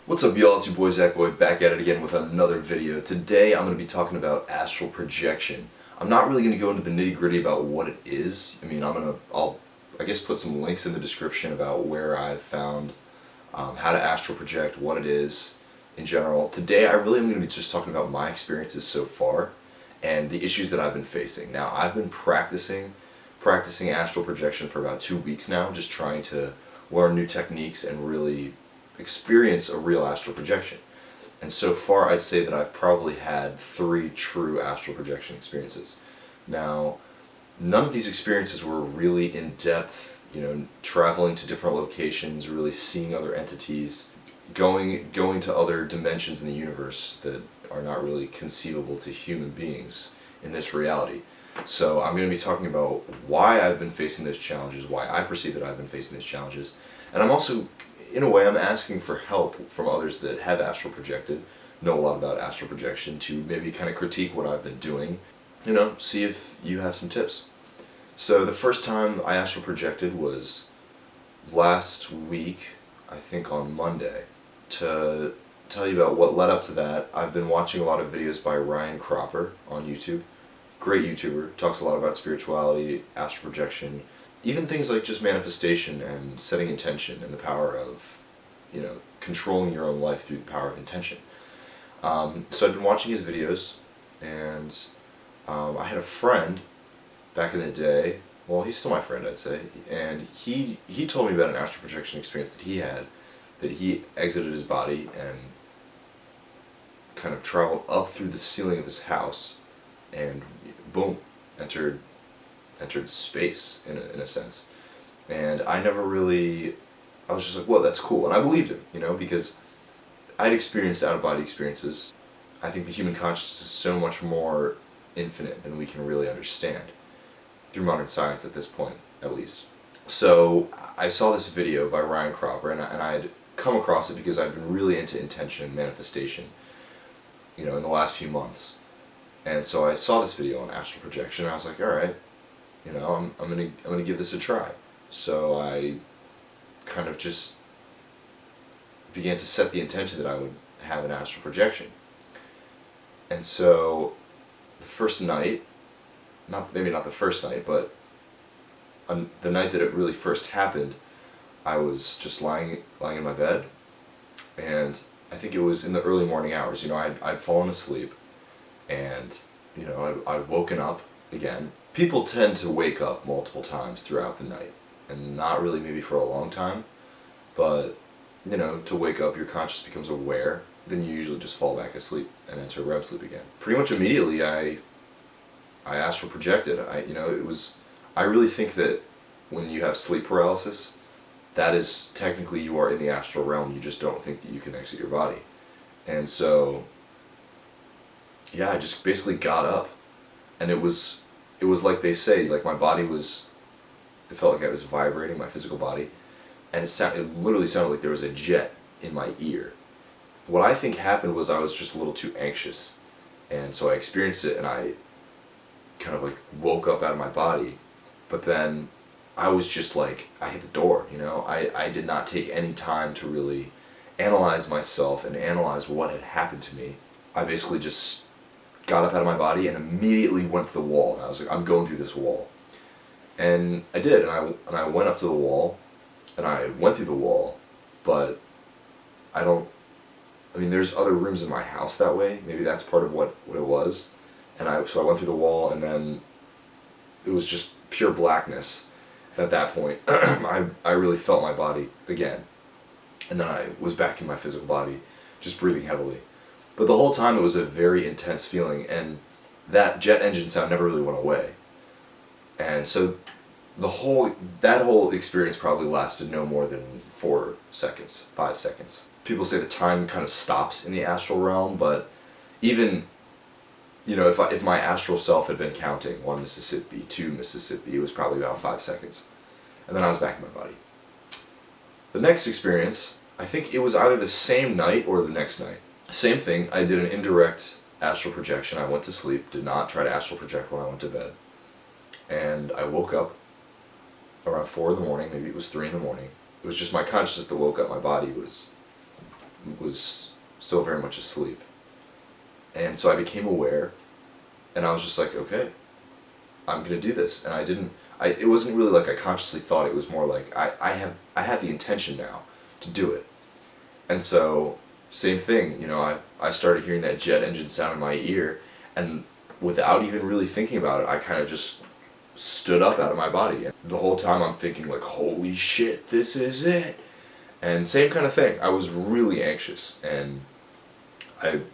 What's up, y'all? It's your boy Zach Boy back at it again with another video. Today I'm going to be talking about astral projection. I'm not really going to go into the nitty-gritty about what it is. I mean, I'll guess put some links in the description about where I've found how to astral project, what it is in general. Today I really am going to be just talking about my experiences so far and the issues that I've been facing. Now, I've been practicing astral projection for about 2 weeks now, just trying to learn new techniques and really experience a real astral projection. And so far I'd say that I've probably had 3 true astral projection experiences. Now, none of these experiences were really in depth, traveling to different locations, really seeing other entities, going to other dimensions in the universe that are not really conceivable to human beings in this reality. So I'm going to be talking about why I've been facing those challenges, why I perceive that I've been facing those challenges, and I'm also, in a way, I'm asking for help from others that have astral projected, know a lot about astral projection, to maybe kind of critique what I've been doing, see if you have some tips. So the first time I astral projected was last week, I think on Monday. To tell you about what led up to that, I've been watching a lot of videos by Ryan Cropper on YouTube. Great YouTuber, talks a lot about spirituality, astral projection, even things like just manifestation and setting intention and the power of, controlling your own life through the power of intention. So I've been watching his videos, and I had a friend back in the day, well, he's still my friend, I'd say, and he told me about an astral projection experience that he had, that he exited his body and kind of traveled up through the ceiling of his house and boom, entered space in a sense. And I was just like, well, that's cool. And I believed him, because I'd experienced out-of-body experiences. I think the human consciousness is so much more infinite than we can really understand, through modern science at this point, at least. So I saw this video by Ryan Cropper, and I'd come across it because I've been really into intention and manifestation, in the last few months. And so I saw this video on astral projection, and I was like, all right, I'm gonna give this a try. So I kind of just began to set the intention that I would have an astral projection. And so the first night, maybe not the first night, but the night that it really first happened, I was just lying in my bed, and I think it was in the early morning hours. I'd fallen asleep, and I'd woken up again. People tend to wake up multiple times throughout the night, and not really maybe for a long time, but to wake up, your conscious becomes aware, then you usually just fall back asleep and enter REM sleep again. Pretty much immediately I astral projected. I really think that when you have sleep paralysis, that is technically you are in the astral realm, you just don't think that you can exit your body. And so yeah, I just basically got up, and it was like they say, like my body it felt like I was vibrating, my physical body, and it literally sounded like there was a jet in my ear. What I think happened was I was just a little too anxious, and so I experienced it, and I kind of like woke up out of my body, but then I was just like, I hit the door, I did not take any time to really analyze myself and analyze what had happened to me. I basically just got up out of my body and immediately went to the wall, and I was like, I'm going through this wall. And I did, and I went up to the wall, and I went through the wall, but there's other rooms in my house that way, maybe that's part of what it was, so I went through the wall, and then it was just pure blackness, and at that point, I really felt my body again, and then I was back in my physical body, just breathing heavily. But the whole time it was a very intense feeling, and that jet engine sound never really went away. And so that whole experience probably lasted no more than 4 seconds, 5 seconds. People say the time kind of stops in the astral realm, but even, if my astral self had been counting 1 Mississippi, 2 Mississippi, it was probably about 5 seconds. And then I was back in my body. The next experience, I think it was either the same night or the next night. Same thing, I did an indirect astral projection. I went to sleep, did not try to astral project when I went to bed. And I woke up around 4 in the morning, maybe it was 3 in the morning. It was just my consciousness that woke up, my body was was still very much asleep. And so I became aware, and I was just like, okay, I'm gonna do this. And it wasn't really like I consciously thought, it was more like I have the intention now to do it. And so, same thing, I started hearing that jet engine sound in my ear, and without even really thinking about it, I kind of just stood up out of my body. And the whole time I'm thinking like, holy shit, this is it. And same kind of thing, I was really anxious, and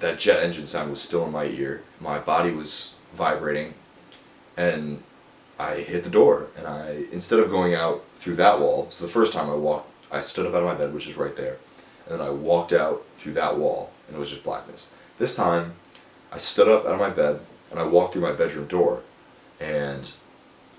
that jet engine sound was still in my ear, my body was vibrating, and I hit the door, and instead of going out through that wall, so the first time I stood up out of my bed, which is right there, and then I walked out through that wall, and it was just blackness. This time, I stood up out of my bed, and I walked through my bedroom door, and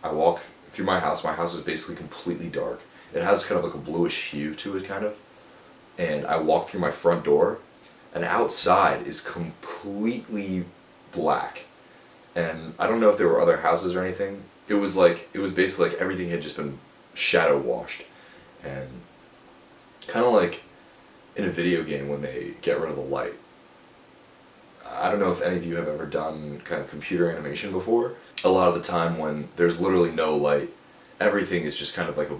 I walk through my house. My house is basically completely dark. It has kind of like a bluish hue to it, kind of. And I walk through my front door, and outside is completely black. And I don't know if there were other houses or anything. It was basically like everything had just been shadow washed. And kind of like in a video game when they get rid of the light. I don't know if any of you have ever done kind of computer animation before. A lot of the time when there's literally no light, everything is just kind of like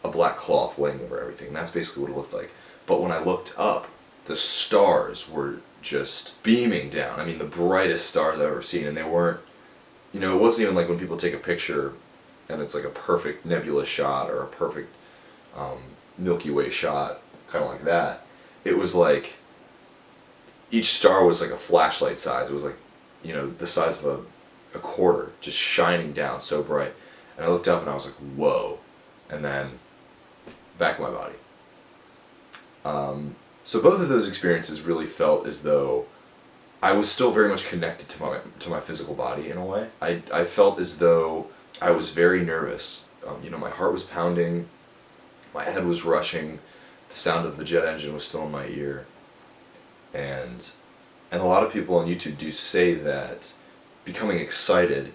a black cloth laying over everything. That's basically what it looked like. But when I looked up, the stars were just beaming down. I mean, the brightest stars I've ever seen, and they weren't, it wasn't even like when people take a picture and it's like a perfect nebula shot or a perfect Milky Way shot, kind of like that. It was like, each star was like a flashlight size. It was like, the size of a quarter, just shining down so bright. And I looked up and I was like, whoa. And then, back in my body. So both of those experiences really felt as though I was still very much connected to my physical body in a way. I felt as though I was very nervous. My heart was pounding, my head was rushing, the sound of the jet engine was still in my ear. And a lot of people on YouTube do say that becoming excited,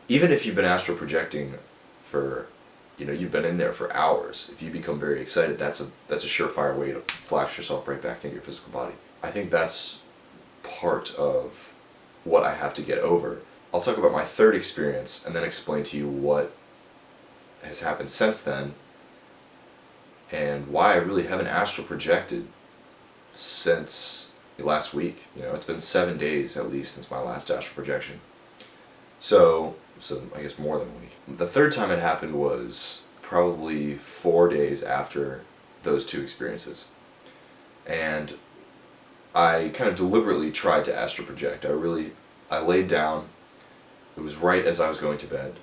even if you've been astral projecting for, you've been in there for hours, if you become very excited, that's a surefire way to flash yourself right back into your physical body. I think that's part of what I have to get over. I'll talk about my third experience and then explain to you what has happened since then and why I really haven't astral projected since last week. It's been 7 days at least since my last astral projection. So I guess more than a week. The third time it happened was probably 4 days after those two experiences. And I kind of deliberately tried to astral project. I laid down. It was right as I was going to bed.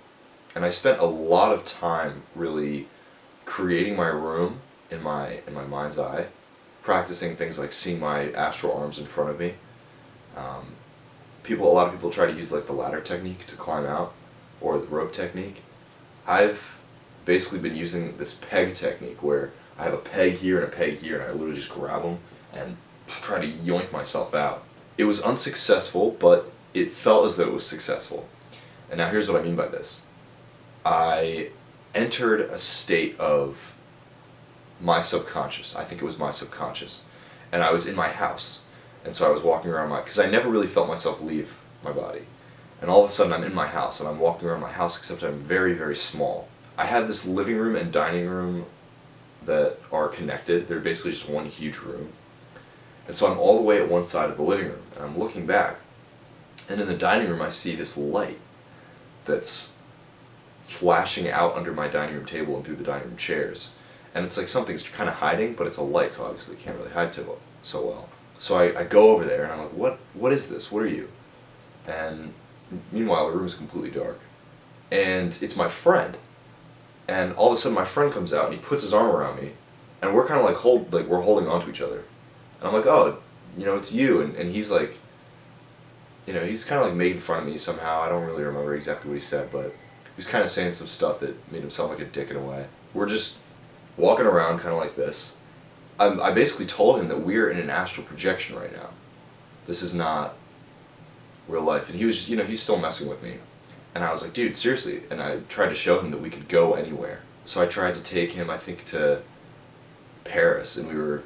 And I spent a lot of time really creating my room in my mind's eye, practicing things like seeing my astral arms in front of me. A lot of people try to use like the ladder technique to climb out, or the rope technique. I've basically been using this peg technique where I have a peg here and a peg here, and I literally just grab them and try to yoink myself out. It was unsuccessful, but it felt as though it was successful. And now here's what I mean by this. I entered a state of my subconscious. I think it was my subconscious. And I was in my house. And so I was walking around because I never really felt myself leave my body. And all of a sudden I'm in my house, and I'm walking around my house, except I'm very, very small. I have this living room and dining room that are connected. They're basically just one huge room. And so I'm all the way at one side of the living room, and I'm looking back. And in the dining room I see this light that's flashing out under my dining room table and through the dining room chairs. And it's like something's kind of hiding, but it's a light, so obviously it can't really hide so well. So I go over there, and I'm like, what is this? What are you? And meanwhile, the room is completely dark. And it's my friend. And all of a sudden, my friend comes out, and he puts his arm around me, and we're kind of like we're holding on to each other. And I'm like, oh, it's you. And he's like, he's kind of like making fun of me somehow. I don't really remember exactly what he said, but he was kind of saying some stuff that made him sound like a dick in a way. We're just walking around kind of like this. I basically told him that we're in an astral projection right now. This is not real life. And he was, he's still messing with me. And I was like, dude, seriously. And I tried to show him that we could go anywhere. So I tried to take him, I think, to Paris, and we were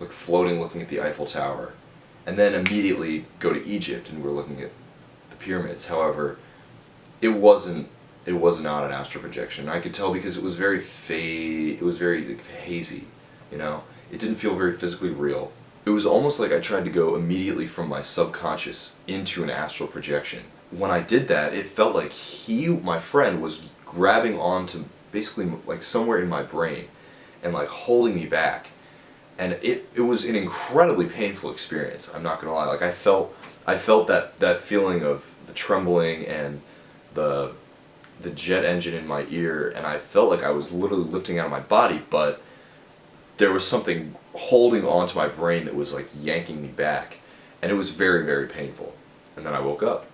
like floating looking at the Eiffel Tower, and then immediately go to Egypt and we're looking at the pyramids. However, it was not an astral projection. I could tell because it was very like, hazy, you know? It didn't feel very physically real. It was almost like I tried to go immediately from my subconscious into an astral projection. When I did that, it felt like my friend, was grabbing onto basically like somewhere in my brain and like holding me back. And it was an incredibly painful experience, I'm not gonna lie. Like I felt that feeling of the trembling and the jet engine in my ear, and I felt like I was literally lifting out of my body, but there was something holding onto my brain that was like yanking me back, and it was very, very painful. And then I woke up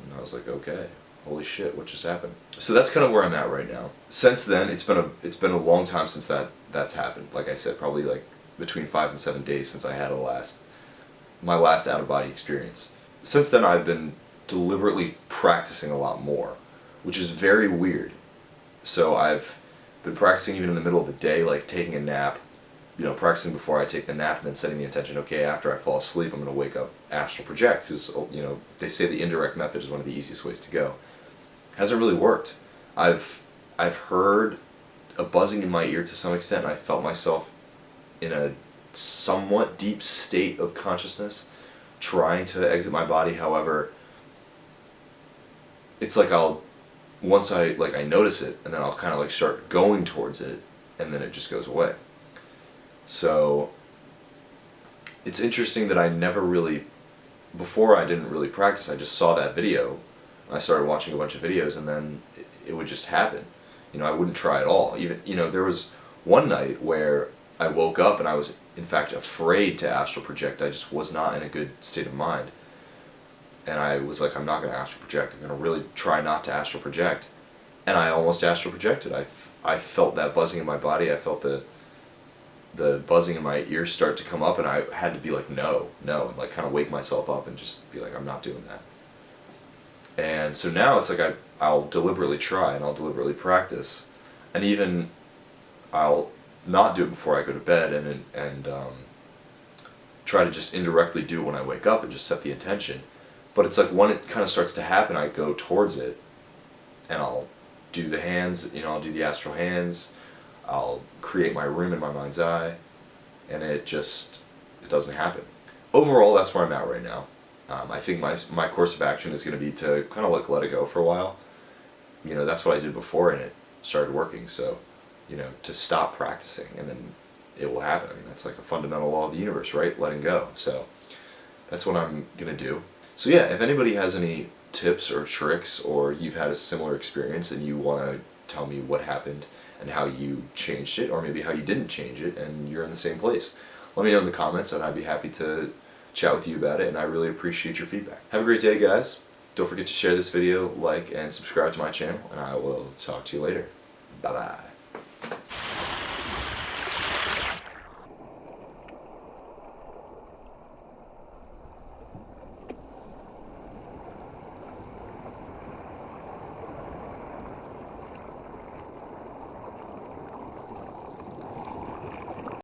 and I was like, okay, holy shit, what just happened? So that's kind of where I'm at right now. Since then, it's been a long time since that's happened. Like I said, probably like between 5 and 7 days since I had my last out-of-body experience. Since then, I've been deliberately practicing a lot more, which is very weird. So I've been practicing even in the middle of the day, like taking a nap, you know, practicing before I take the nap, and then setting the intention, okay, after I fall asleep, I'm going to wake up, astral project, because, you know, they say the indirect method is one of the easiest ways to go. Hasn't really worked. I've heard a buzzing in my ear to some extent, and I felt myself in a somewhat deep state of consciousness trying to exit my body. However, it's like once I notice it, and then I'll kind of like start going towards it, and then it just goes away. So it's interesting that I never really, before I didn't really practice, I just saw that video, and I started watching a bunch of videos, and then it would just happen. You know, I wouldn't try at all. Even, you know, there was one night where I woke up and I was in fact afraid to astral project. I just was not in a good state of mind. And I was like, I'm not going to astral project. I'm going to really try not to astral project. And I almost astral projected. I felt that buzzing in my body. I felt the buzzing in my ears start to come up, and I had to be like, no, and like kind of wake myself up and just be like, I'm not doing that. And so now it's like I'll deliberately try, and I'll deliberately practice, and even I'll not do it before I go to bed, and try to just indirectly do it when I wake up and just set the intention. But it's like when it kind of starts to happen, I go towards it, and I'll do the hands, you know, I'll do the astral hands, I'll create my room in my mind's eye, and it doesn't happen. Overall, that's where I'm at right now. I think my course of action is going to be to kind of like let it go for a while. You know, that's what I did before, and it started working. So, you know, to stop practicing, and then it will happen. I mean, that's like a fundamental law of the universe, right? Letting go. So that's what I'm going to do. So yeah, if anybody has any tips or tricks, or you've had a similar experience and you want to tell me what happened and how you changed it, or maybe how you didn't change it and you're in the same place, let me know in the comments, and I'd be happy to chat with you about it, and I really appreciate your feedback. Have a great day, guys. Don't forget to share this video, like, and subscribe to my channel, and I will talk to you later. Bye-bye.